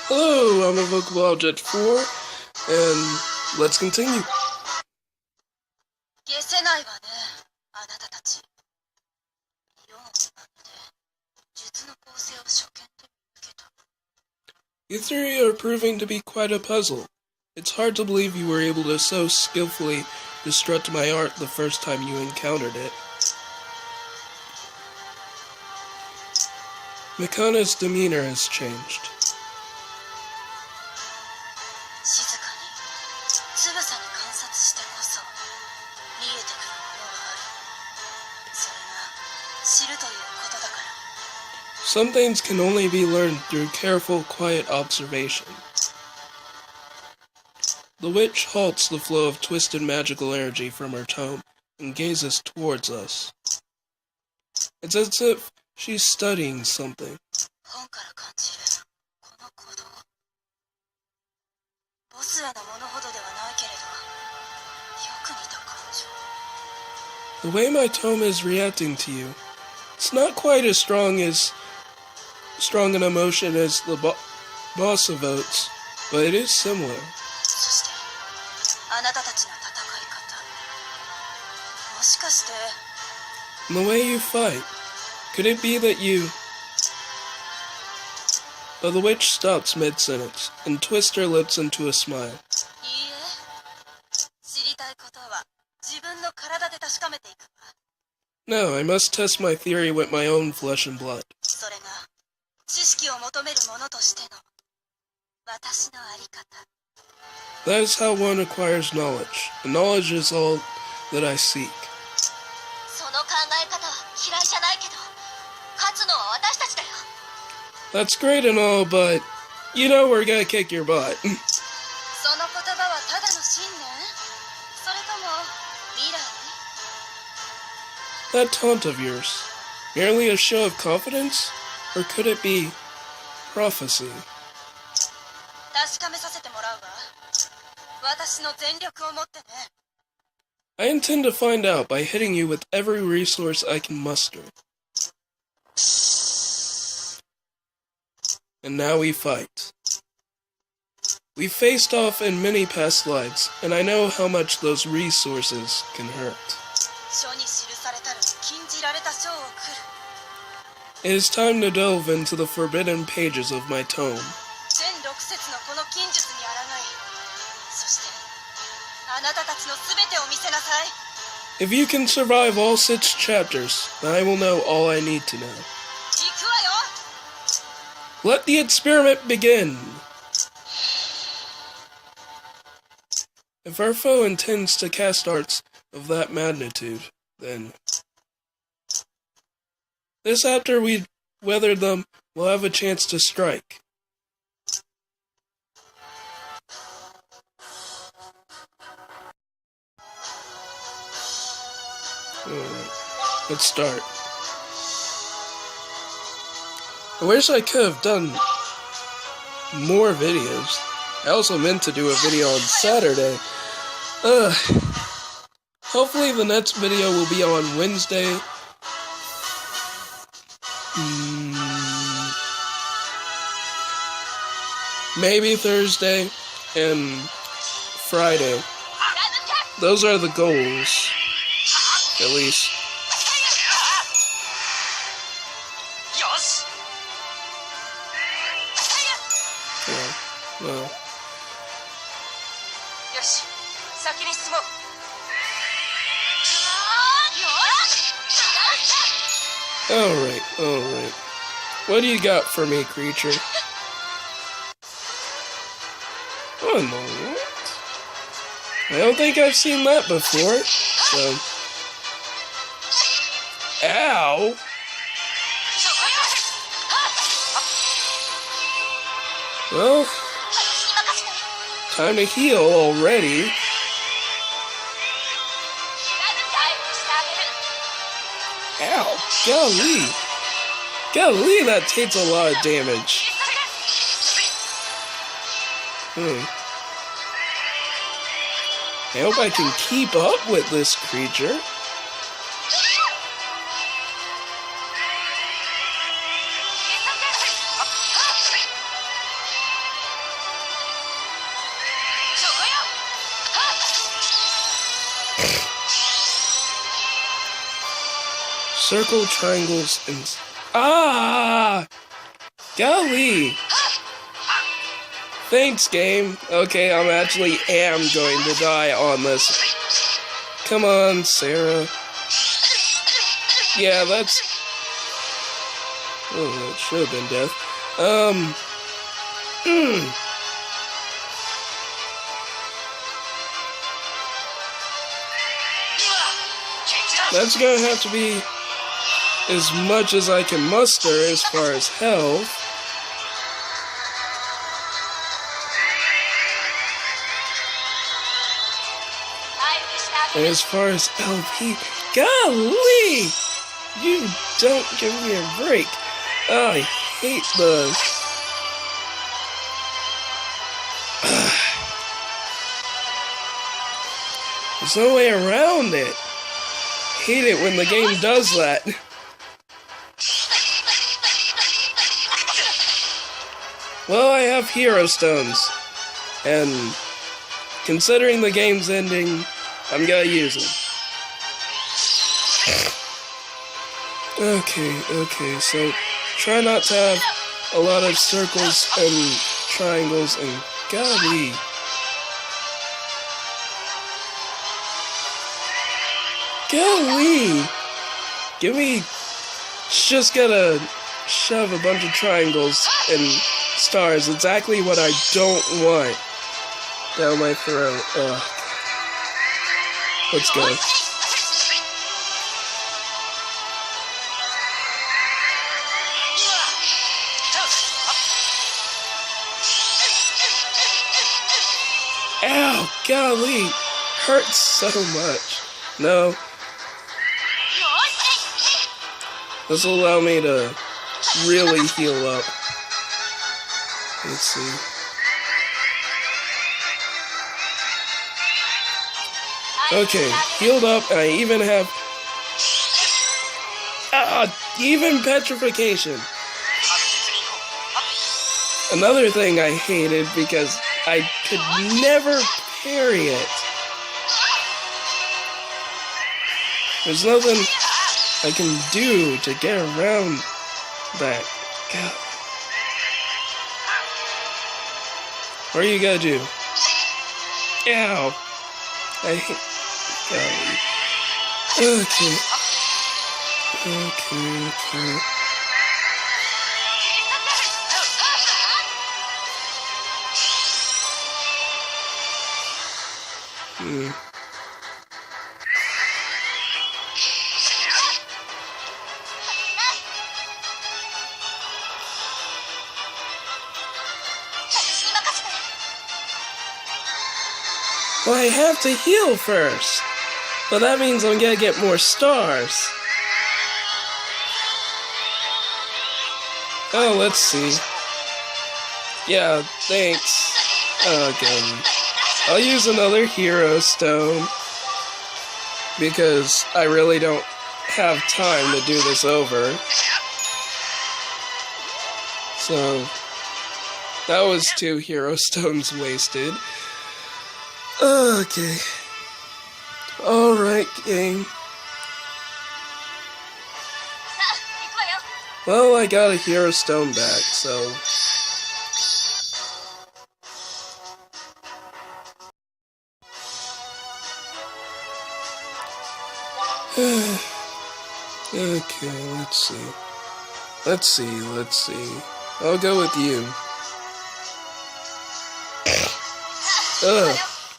Hello, I'm Invocable Object 4, and let's continue. 消せないわね、あなたたち。4なので、術の構成を初見で見つけた。You three are proving to be quite a puzzle. It's hard to believe you were able to so skillfully destruct my art the first time you encountered it. Mikona's demeanor has changed. 静かに、つぶさに観察してこそ、見えてくるものがある。それが、知るということだから。Some things can only be learned through careful, quiet observation. The witch halts the flow of twisted magical energy from her tome and gazes towards us. It's as if she's studying something. 本から感じる、この鼓動。ボスへのものほどではないけれど、よく似た感情。 The way my tome is reacting to you, it's not quite as strong an emotion as the boss evokes, but it is similar. そして、あなたたちの戦い方。もしかして、 And the way you fight, could it be that you... But the witch stops mid-sentence and twists her lips into a smile. いいえ、知りたいことは自分の体で確かめていくわ。 No, I must test my theory with my own flesh and blood. それが知識を求める者としての私のあり方。 That is how one acquires knowledge, and knowledge is all that I seek. その考え方は嫌いじゃないけど、勝つのは私たちだよ。 That's great and all, but you know we're gonna kick your butt. その言葉はただの信念？それとも未来？ That taunt of yours, merely a show of confidence? Or could it be prophecy? 確かめさせてもらうわ。私の全力を持ってね。 I intend to find out by hitting you with every resource I can muster. And now we fight. We faced off in many past lives, and I know how much those resources can hurt. 書に記されたる禁じられた書を送る。 It is time to delve into the forbidden pages of my tome. 全6節のこの禁術に抗い、そしてあなたたちのすべてを見せなさい。 If you can survive all 6 chapters, then I will know all I need to know. 行くわよ。 Let the experiment begin! If our foe intends to cast arts of that magnitude, then... This after we weather them, we'll have a chance to strike. Alright, let's start. I wish I could have done more videos. I also meant to do a video on Saturday. Hopefully the next video will be on Wednesday. Maybe Thursday and Friday. Those are the goals, at least. Yeah, well. Alright. What do you got for me, creature? What in the world? I don't think I've seen that before, so... Ow! Well, time to heal already. Ow, golly. Golly, that takes a lot of damage. I hope I can keep up with this creature. circle, triangles, and... Ah! Golly! Thanks, game. Okay, I'm actually am going to die on this. Come on, Sarah. Yeah, that's... Oh, that should have been death. That's gonna have to be as much as I can muster as far as health. And as far as LP, golly! You don't give me a break. Oh, I hate those. There's no way around it. Hate it when the game does that. Well, I have hero stones. And considering the game's ending, I'm gonna use them. Okay, so try not to have a lot of circles and triangles and golly. Golly! Give me... Just gotta shove a bunch of triangles and stars. Exactly what I don't want down my throat. Ugh. Let's go. Ow! Golly! Hurts so much. No. This will allow me to really heal up. Let's see. Okay, healed up, and I even have... even petrification. Another thing I hated because I could never parry it. There's nothing I can do to get around that. God. What are you gonna do? Ow! I hate... Okay. Well, I have to heal first. But that means I'm gonna get more stars. Oh, let's see. Yeah, thanks. Okay. I'll use another hero stone. Because I really don't have time to do this over. So, that was 2 hero stones wasted. Okay. Alright, game. Well, I got a hero stone back, so... Okay, let's see. I'll go with you.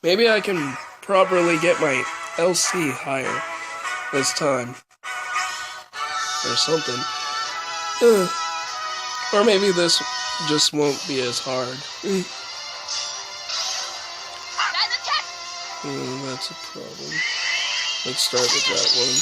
Maybe I can properly get my LC higher this time. Or something. Or maybe this just won't be as hard. That's a problem. Let's start with that one.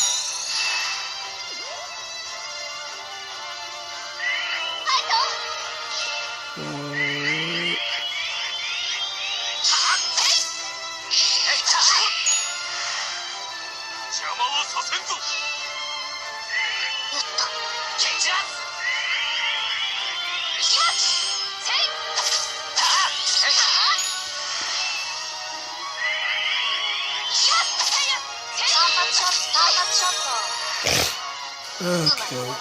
Okay.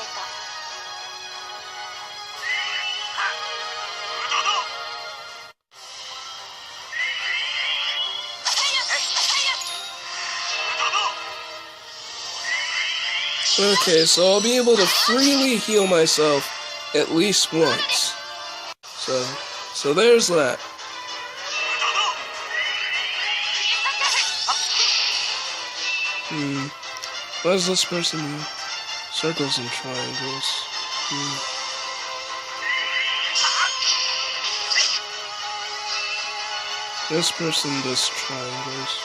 Okay, so I'll be able to freely heal myself at least once. So there's that. What does this person do? Circles and triangles. This person does triangles.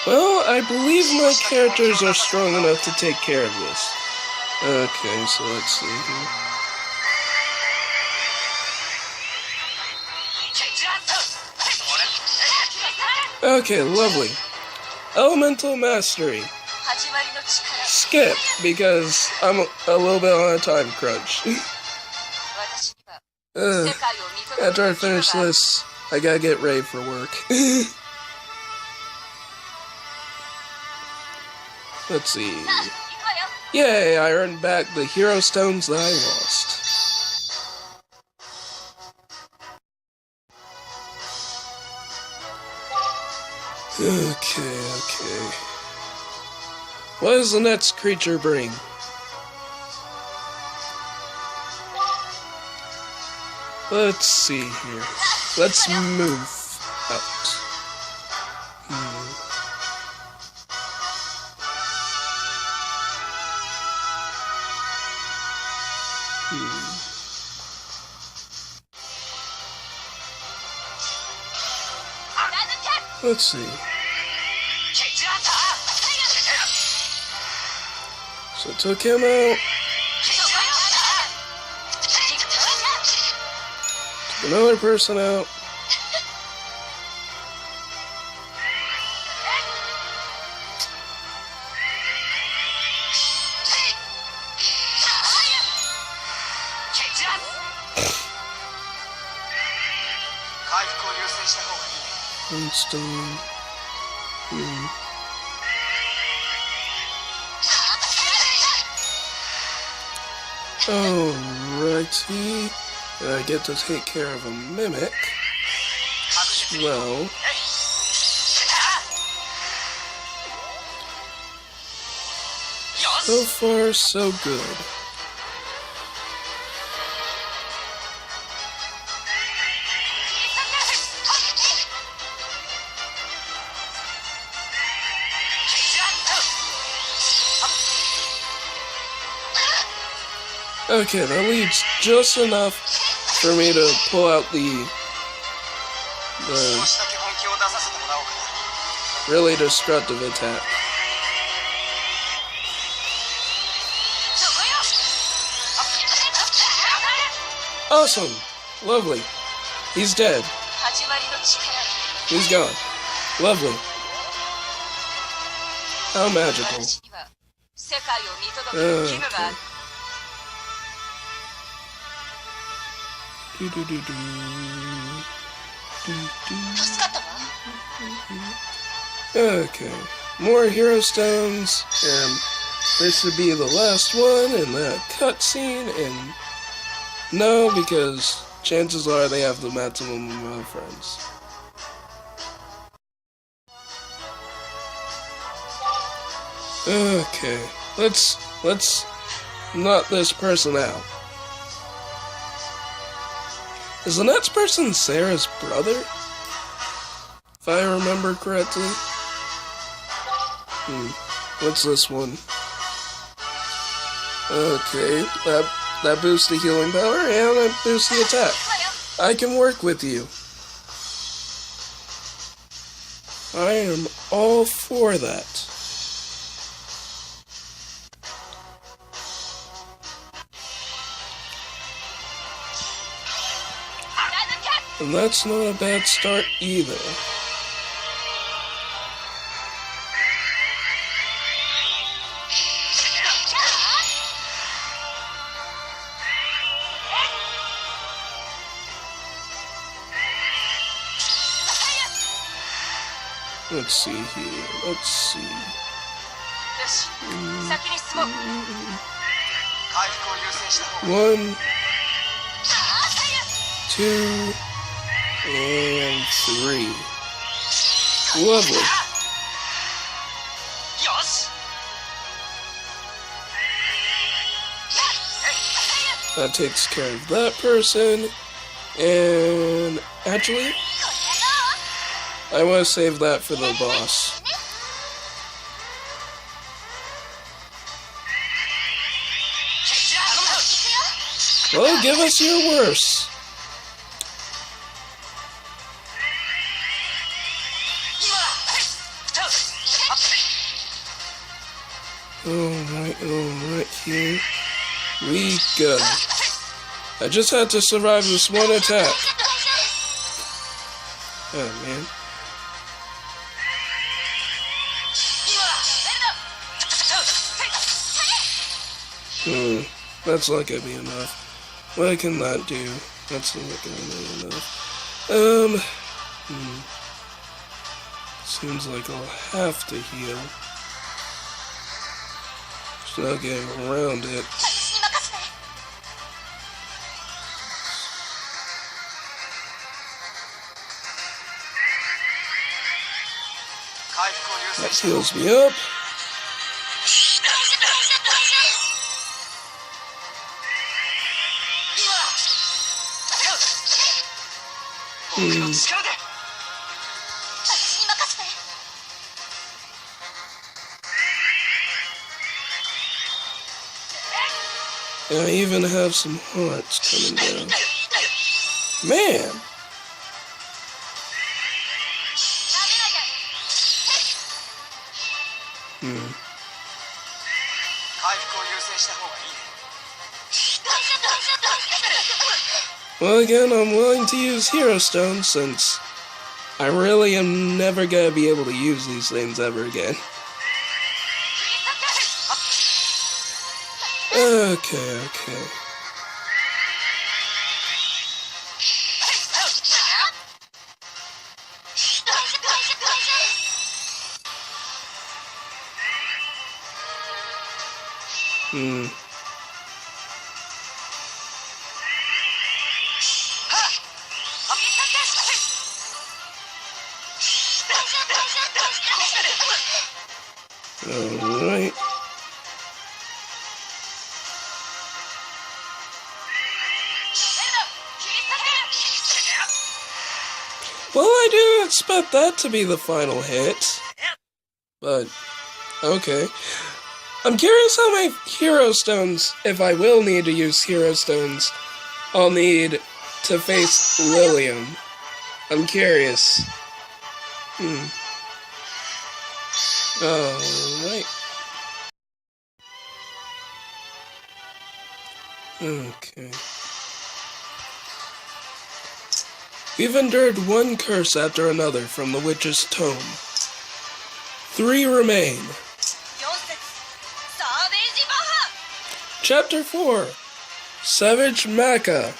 Well, I believe my characters are strong enough to take care of this. Okay, so let's see here. Okay, lovely. Elemental Mastery. Skip, because I'm a little bit on a time crunch. After I finish this, I gotta get ready for work. Let's see. Yay, I earned back the hero stones that I lost. Okay. What does the next creature bring? Let's see here. Let's move out. Let's see. So took him out. Took another person out. Stone. Alrighty. And I get to take care of a mimic. Well. So far, so good. Okay, that leaves just enough for me to pull out the really destructive attack. Awesome! Lovely. He's dead. He's gone. Lovely. How magical. Okay. Okay, more hero stones, and this should be the last one in that cutscene, and no, because chances are they have the maximum amount of friends. Okay, let's knock this person out. Is the next person Sarah's brother? If I remember correctly. What's this one? Okay, that boosts the healing power and that boosts the attack. I can work with you. I am all for that. And that's not a bad start either. Let's see here. Let's see. よし、先に進もう。回復を優先した方が。 1, 2, and 3. Lovely. よし。 That takes care of that person. And actually, I want to save that for the boss. Well, give us your worst. Alright, here we go. I just had to survive this one attack. Oh, man. That's not gonna be enough. What can that do? That's not gonna be enough. Seems like I'll have to heal. Just not getting around it. That heals me up. And I even have some hearts coming down. Man! Well, again, I'm willing to use Hero Stone since I really am never gonna be able to use these things ever again. Okay. Alright. Well, I didn't expect that to be the final hit. But, okay. I'm curious how many Hero Stones, if I will need to use Hero Stones, I'll need to face Lilium. I'm curious. Alright. Okay. We've endured one curse after another from the Witch's Tome. 3 remain. Chapter 4. Savage Mecha.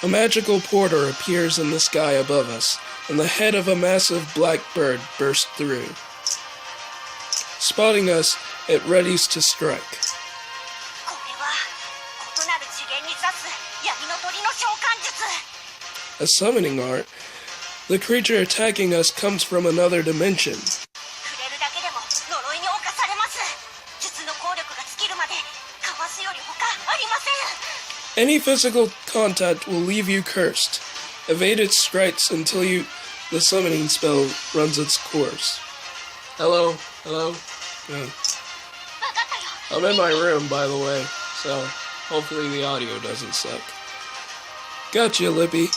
A magical porter appears in the sky above us, and the head of a massive black bird bursts through. Spotting us, it readies to strike. A summoning art, the creature attacking us comes from another dimension. Any physical contact will leave you cursed. Evade its strikes until the summoning spell runs its course. Hello? Yeah. I'm in my room, by the way, so hopefully the audio doesn't suck. Gotcha, Lippy.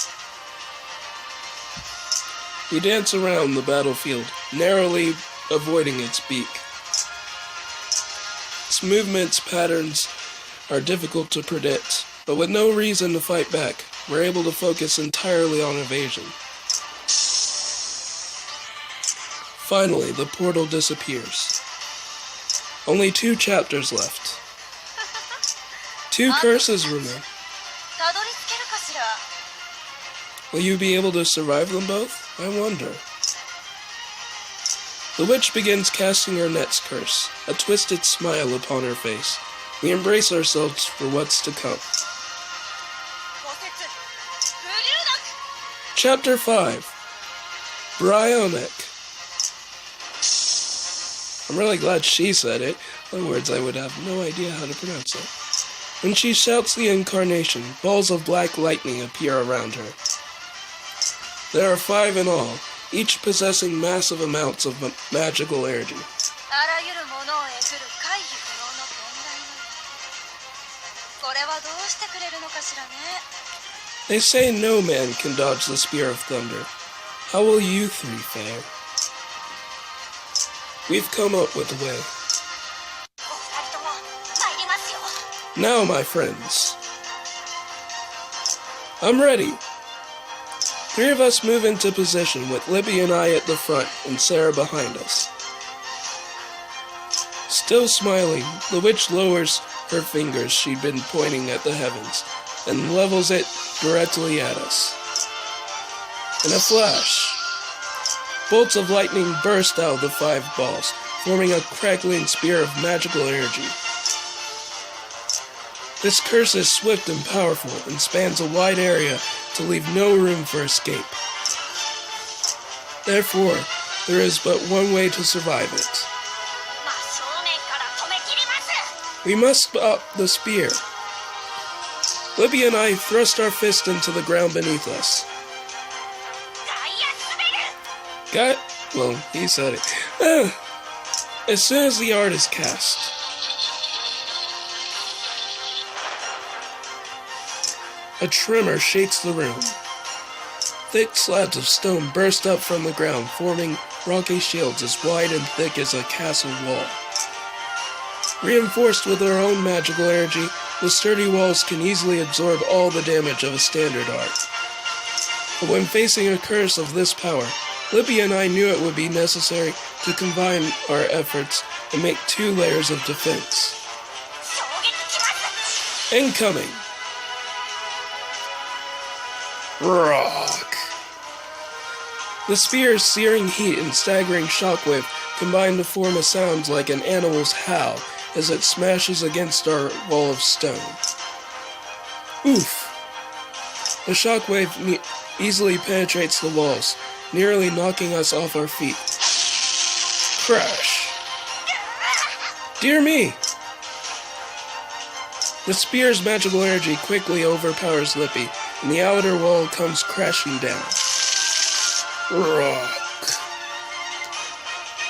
We dance around the battlefield, narrowly avoiding its beak. Its movements patterns are difficult to predict, but with no reason to fight back, we're able to focus entirely on evasion. Finally, the portal disappears. Only 2 chapters left. 2 curses remain. たどり着けるかしら。 Will you be able to survive them both? I wonder. The witch begins casting her next curse, a twisted smile upon her face. We embrace ourselves for what's to come. 五節ブリューダク Chapter 5 Bryonic. I'm really glad she said it. Other words, I would have no idea how to pronounce it. When she shouts the incarnation, balls of black lightning appear around her. There are 5 in all, each possessing massive amounts of magical energy. あらゆるものをえぐる回避不能の問題のよう。これはどうしてくれるのかしらね。 They say no man can dodge the spear of thunder. How will you 3 fare? We've come up with a way. お二人とも参りますよ。 Now, my friends. I'm ready. 3 of us move into position with Libby and I at the front and Sarah behind us. Still smiling, the witch lowers her fingers she'd been pointing at the heavens and levels it directly at us. In a flash, bolts of lightning burst out of the 5 balls, forming a crackling spear of magical energy. This curse is swift and powerful and spans a wide area to leave no room for escape. Therefore, there is but one way to survive it. 真正面から止め切ります。 We must stop the spear. Libby and I thrust our fist into the ground beneath us. ガイア滑る。 Well, he said it. As soon as the art is cast, a tremor shakes the room. Thick slabs of stone burst up from the ground, forming rocky shields as wide and thick as a castle wall. Reinforced with our own magical energy, the sturdy walls can easily absorb all the damage of a standard art. But when facing a curse of this power, Libby and I knew it would be necessary to combine our efforts and make 2 layers of defense. 衝撃きます。 Incoming! Rock! The spear's searing heat and staggering shockwave combine to form a sound like an animal's howl as it smashes against our wall of stone. Oof! The shockwave easily penetrates the walls, nearly knocking us off our feet. Crash! Dear me! The spear's magical energy quickly overpowers Lippy, and the outer wall comes crashing down. Rock!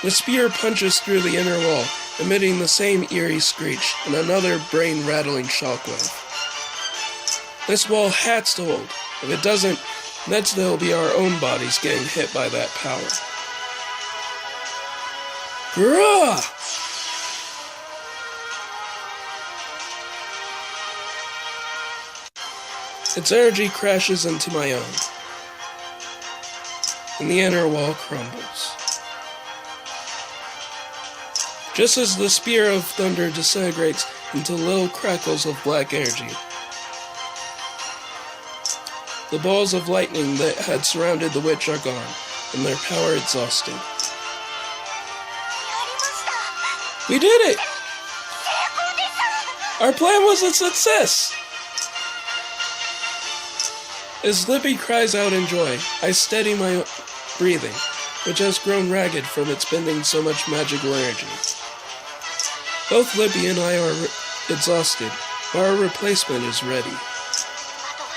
The spear punches through the inner wall, emitting the same eerie screech and another brain-rattling shockwave. This wall has to hold. If it doesn't, next it'll be our own bodies getting hit by that power. Grah! Its energy crashes into my own, and the inner wall crumbles. Just as the spear of thunder disintegrates into little crackles of black energy, the balls of lightning that had surrounded the witch are gone, and their power exhausted. やりました。 We did it! 成功です。 Our plan was a success! As Lippy cries out in joy, I steady my breathing, which has grown ragged from its spending so much magical energy. Both Lippy and I are exhausted, but our replacement is ready. あとは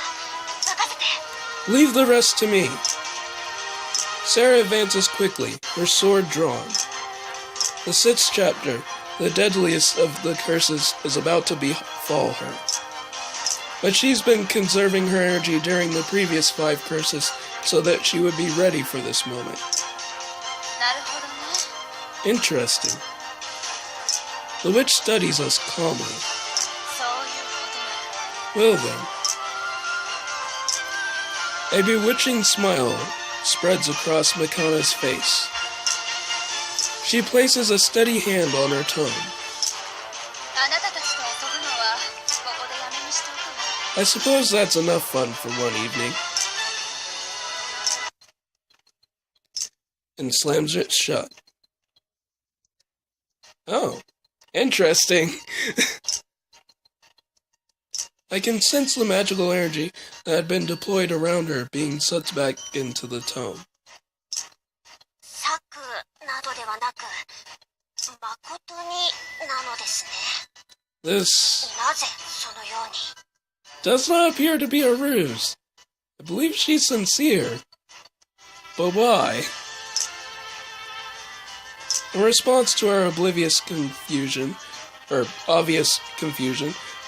任せて。 Leave the rest to me. Sarah advances quickly, her sword drawn. The 6th chapter, the deadliest of the curses, is about to befall her. But she's been conserving her energy during the previous 5 curses so that she would be ready for this moment. なるほどね。 Interesting. The witch studies us calmly. そういうことなら Well then. A bewitching smile spreads across Makana's face. She places a steady hand on her tongue. あなたたちと遊ぶのはここでやめにしておくわ。 I suppose that's enough fun for one evening. And slams it shut. Oh, interesting. I can sense the magical energy that had been deployed around her being sucked back into the tome. サクなどではなく、誠になのですね。 This なぜそのように。 does not appear to be a ruse. I believe she's sincere. But why? In response to our obvious confusion,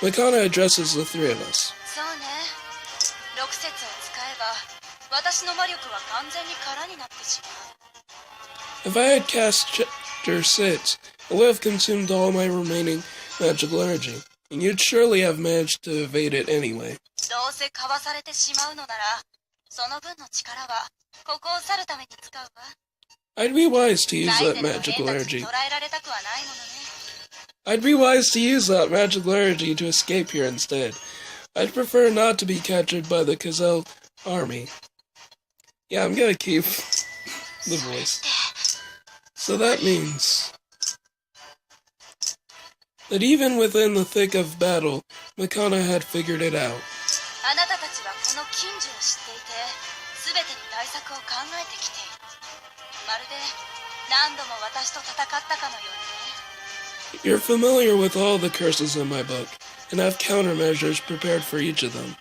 Makana addresses the three of us. そうね。6節を使えば、私の魔力は完全に空になってしまう。 If I had cast Chapter 6, it would have consumed all my remaining magical energy, and you'd surely have managed to evade it anyway. どうせかわされてしまうのなら、その分の力はここを去るために使うわ。 I'd be wise to use 大 that 勢の magical 変たちに energy. 捕らえられたくはないものね。 I'd be wise to use that magical energy to escape here instead. I'd prefer not to be captured by the Kazel army. Yeah, I'm gonna keep the voice. So that means that even within the thick of battle, Makana had figured it out. あなたたちはこの禁呪を知っていて、すべてに対策を考えてきている。まるで何度も私と戦ったかのようにね。 You're familiar with all the curses in my book, and have countermeasures prepared for each of them.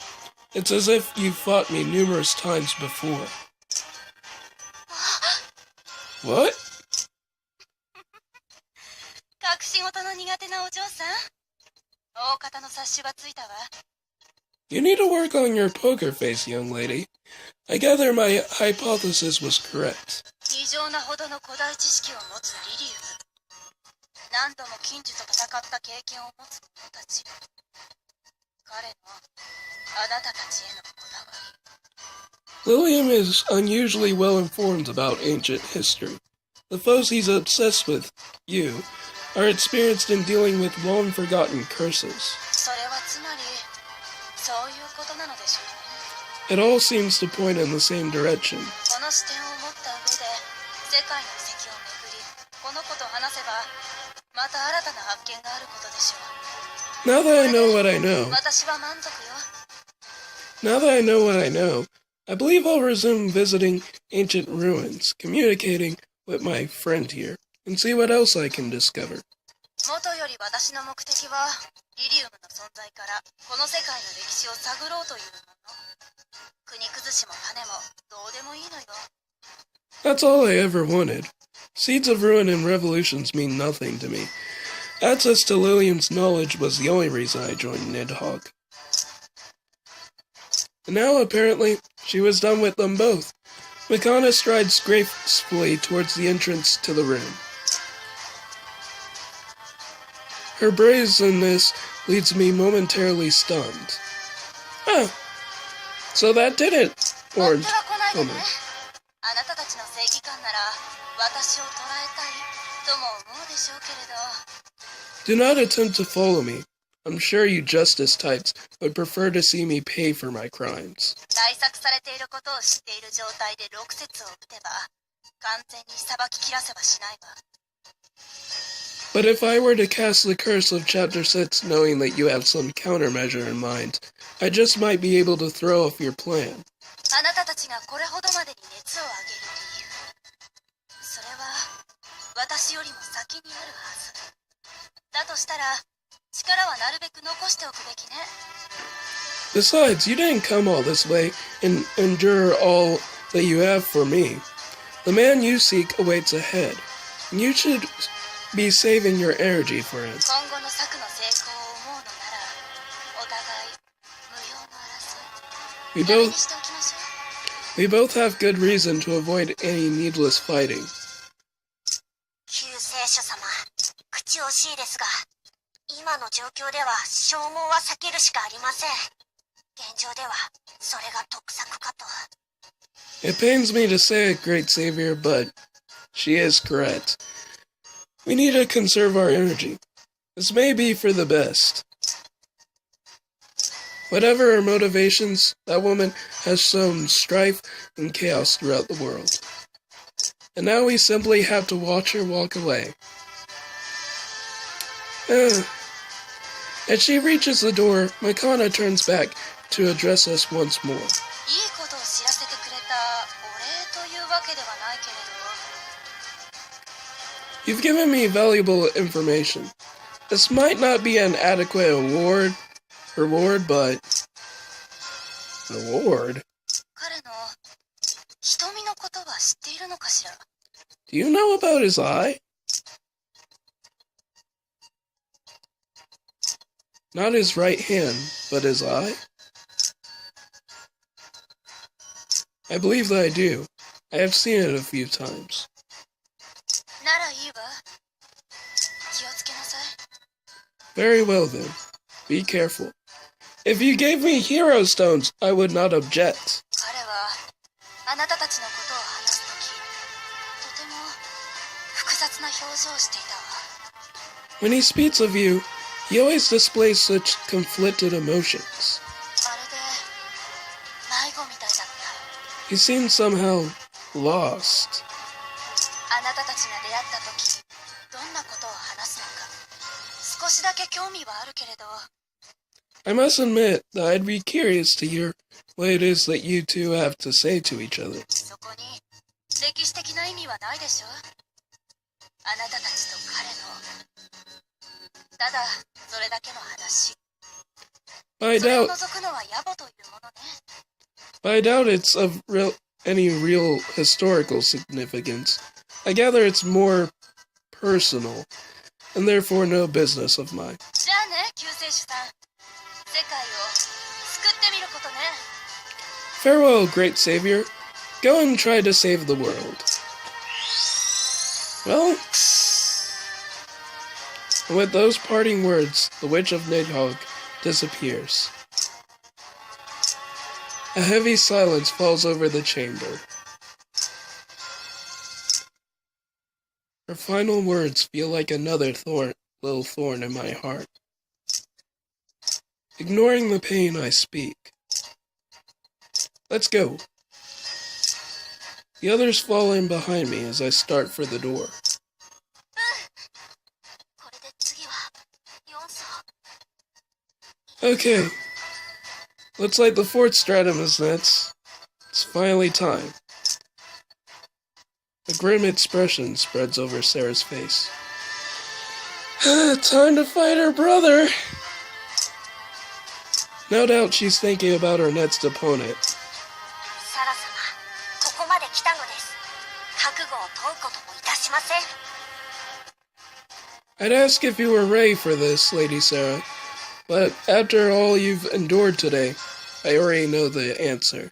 It's as if you've fought me numerous times before. What? 隠し事の苦手なお嬢さん。大方の察しはついたわ。 You need to work on your poker face, young lady. I gather my hypothesis was correct. 異常なほどの古代知識を持つリリウム。何度も禁呪と戦った経験を持つ者たち。彼のあなたたちへのこだわり。 Lilium is unusually well informed about ancient history. The foes he's obsessed with, you, are experienced in dealing with long-forgotten curses. それはつまり、そういうことなのでしょうね。 It all seems to point in the same direction. この視点を持った上で、世界の遺跡を巡り、この子と話せば、また新たな発見があることでしょう。 Now that I know what I know, 私は満足よ。 now that I know what I know, I believe I'll resume visiting ancient ruins, communicating with my friend here, and see what else I can discover. 元より私の目的は、リリウムの存在から、この世界の歴史を探ろうというもの。国崩しも種も、どうでもいいのよ。 That's all I ever wanted. Seeds of ruin and revolutions mean nothing to me. Access to Lilium's knowledge was the only reason I joined Nidhogg. And now, apparently, she was done with them both. Makana strides gracefully towards the entrance to the room. Her brazenness leaves me momentarily stunned. Ah, so that did it, 追 warned っては来ないでね。 Homer. あなたたちの正義感なら、私を捕らえたい、とも思うでしょうけれど。 Do not attempt to follow me. I'm sure you justice types would prefer to see me pay for my crimes. 対策されていることを知っている状態で6節を打てば、完全に裁き切らせはしないわ。 But if I were to cast the curse of Chapter 6 knowing that you have some countermeasure in mind, I just might be able to throw off your plan. あなたたちがこれほどまでに熱を上げる理由。それは、私よりも先にあるはず。だとしたら、力はなるべく残しておくべきね。 Besides, you didn't come all this way and endure all that you have for me. The man you seek awaits ahead, and you should be saving your energy for him. 今後の策の成功を思うのなら、お互い、無用の争 We い。やめに both しておきましょう。 we both have good reason to avoid any needless fighting. 救世主様、口惜しいですが、今の状況では消耗は避けるしかありません。現状ではそれが得策かと。It pains me to say it, Great Savior, but she is correct. We need to conserve our energy. This may be for the best. Whatever her motivations, that woman has sown strife and chaos throughout the world. And now we simply have to watch her walk away. As she reaches the door, Makana turns back to address us once more. いいことを知らせてくれたお礼というわけではないけれど。 You've given me valuable information. This might not be an adequate reward, but... Reward? 彼の瞳のことは知っているのかしら? Do you know about his eye? Not his right hand, but his eye? I believe that I do. I have seen it a few times. ならいいわ。気をつけなさい。 Very well then. Be careful. If you gave me hero stones, I would not object. 彼はあなたたちのことを話すとき、とても複雑な表情をしていたわ。 When he speaks of you, he always displays such conflicted emotions. まるで迷子みたいだった。 He seems somehow lost. あなたたちが出会ったとき、どんなことを話すのか、少しだけ興味はあるけれど。 I must admit that I'd be curious to hear what it is that you two have to say to each other. そこに歴史的な意味はないでしょ。あなたたちと彼の。ただそれだけの話。 I それを doubt 除くのは野暮というものね。 I doubt it's of any real historical significance. I gather it's more personal, and therefore no business of mine. じゃあね、救世主さん。世界を救ってみることね。 Farewell, great savior. Go and try to save the world. Well, with those parting words, the Witch of Nidhogg disappears. A heavy silence falls over the chamber. Her final words feel like another little thorn in my heart. Ignoring the pain, I speak. Let's go. The others fall in behind me as I start for the door. これで次は4層。 Okay. Looks like the fourth stratum is next. It's finally time. A grim expression spreads over Sarah's face. Time to fight her brother! No doubt she's thinking about her next opponent. サラ様、ここまで来たのです。覚悟を問うこともいたしません。 I'd ask if you were ready for this, Lady Sarah, but after all you've endured today, I already know the answer.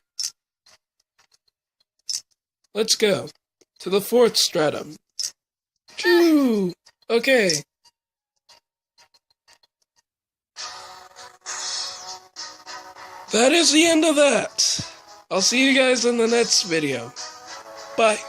Let's go. To the fourth stratum. Choo! Okay. That is the end of that. I'll see you guys in the next video. Bye.